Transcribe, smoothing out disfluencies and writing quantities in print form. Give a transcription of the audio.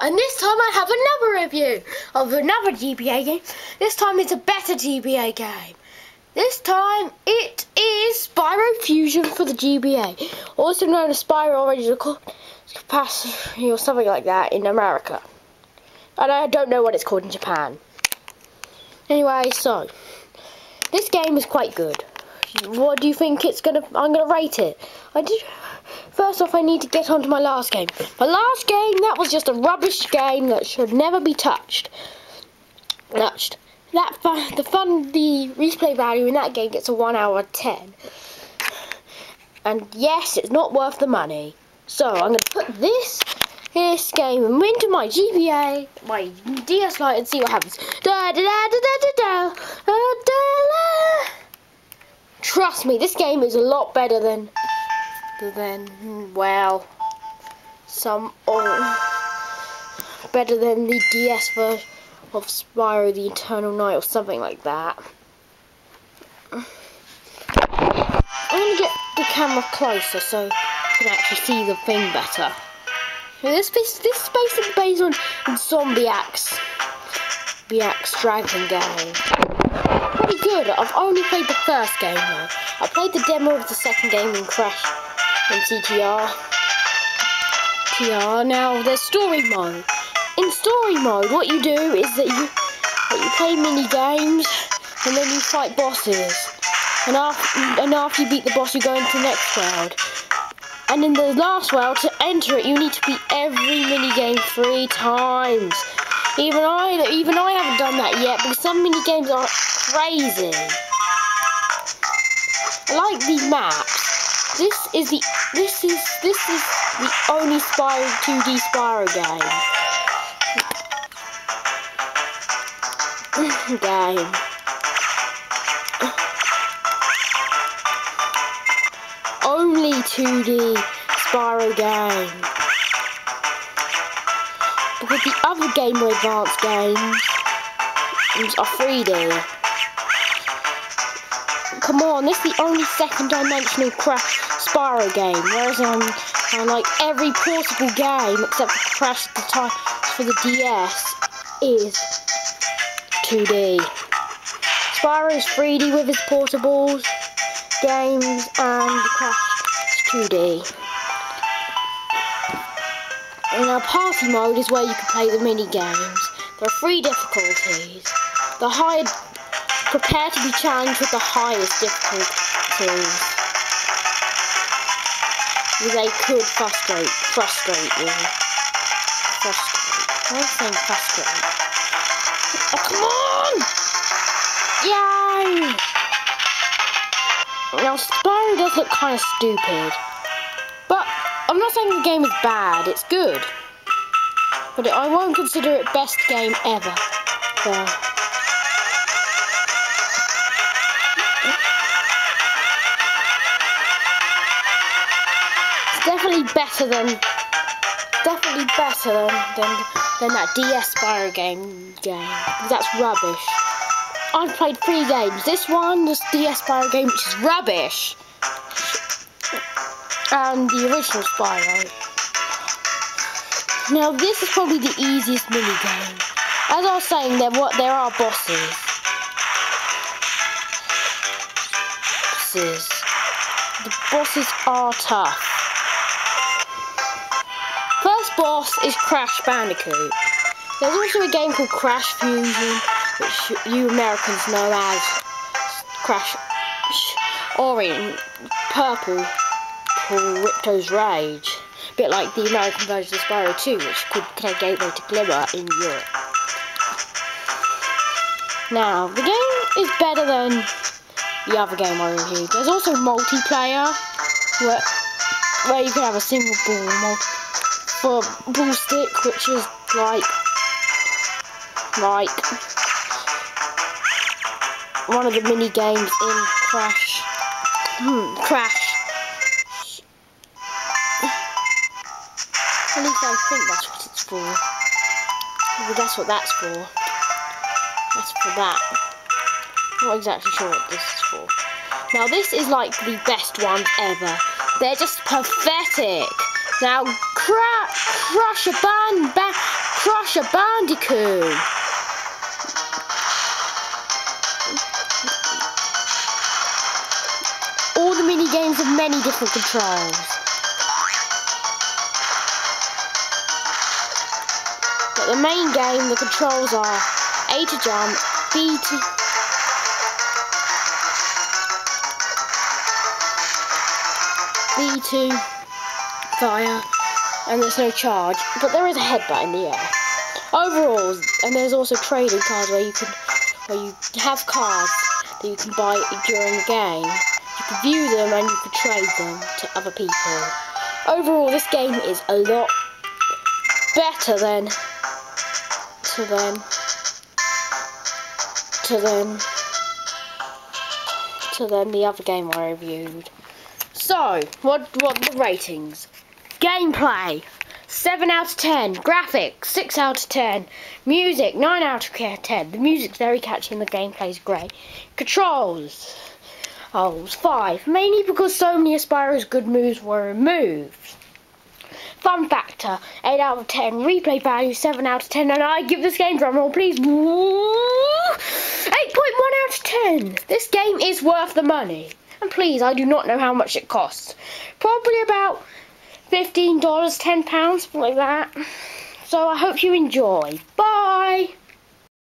and this time I have another review of another GBA game. This time it's a better GBA game. This time it is Spyro Fusion for the GBA, also known as Spyro Original Capacity or something like that in America. And I don't know what it's called in Japan. Anyway, so this game is quite good. What do you think I'm gonna rate it? First off, I need to get on to my last game. My last game, that was just a rubbish game that should never be touched. The replay value in that game gets a 1 hour 10. And yes, it's not worth the money. So I'm going to put this game into my GBA, my DS Lite, and see what happens. Trust me, this game is a lot better than well, better than the DS version of Spyro the Eternal Night or something like that. I'm going to get the camera closer so you can actually see the thing better. This is basically based on Zombiacs Dragon game. Pretty good. I've only played the first game though. I played the demo of the second game in Crash and CTR. Now there's story mode. In story mode, what you do is that you play mini games and then you fight bosses. And after you beat the boss, you go into the next world. And in the last world, to enter it, you need to beat every mini game 3 times. Even I haven't done that yet, because some mini games are crazy. I like these maps. This is the only Spyro 2D Spyro game. Only 2D Spyro game. Because the other Game Boy Advance games are 3D. Come on, this is the only second dimensional Crash Spyro game. Whereas on like every portable game except for Crash for the DS is 2D. Spyro is 3D with his portables games, and Crash is 2D. And now party mode is where you can play the mini games. There are 3 difficulties. Prepare to be challenged with the highest difficulties. They could frustrate you. Why am I saying frustrate? Oh, come on! Yay! Now, Spyro does look kind of stupid. But I'm not saying the game is bad, it's good. But I won't consider it best game ever. So. It's definitely better than that DS Spyro game. That's rubbish. I've played 3 games. This one, this DS Spyro game, which is rubbish, and the original Spyro. Now this is probably the easiest mini game. As I was saying, there are bosses. The bosses are tough. First boss is Crash Bandicoot. There's also a game called Crash Fusion, which you Americans know as Crash Orange, Purple Ripto's Rage. A bit like the American version of Spyro 2, which could connect Gateway to Glimmer in Europe. Now, the game is better than the other game I reviewed. There's also multiplayer, where you can have a single ball for ball stick, which is like one of the mini games in Crash. At least I think that's what it's for. Well, that's what that's for. That's for that. I'm not exactly sure what this is for. Now this is like the best ones ever. They're just pathetic. Now crush a Crush a Bandicoot. All the mini games have many different controls. But the main game, the controls are A to jump, B to fire, and there's no charge, but there is a headbutt in the air. Overall, and there's also trading cards where you have cards that you can buy during the game. You can view them and you can trade them to other people. Overall, this game is a lot better than the other game I reviewed. So, what are the ratings? Gameplay, 7 out of 10. Graphics, 6 out of 10. Music, 9 out of 10. The music's very catchy and the gameplay's great. Controls, it was 5. Mainly because so many of Spyro's good moves were removed. Fun factor, 8 out of 10. Replay value, 7 out of 10. And I give this game, drum roll please, 8.1 out of 10. This game is worth the money. And please, I do not know how much it costs. Probably about $15, £10, something like that. So I hope you enjoy. Bye!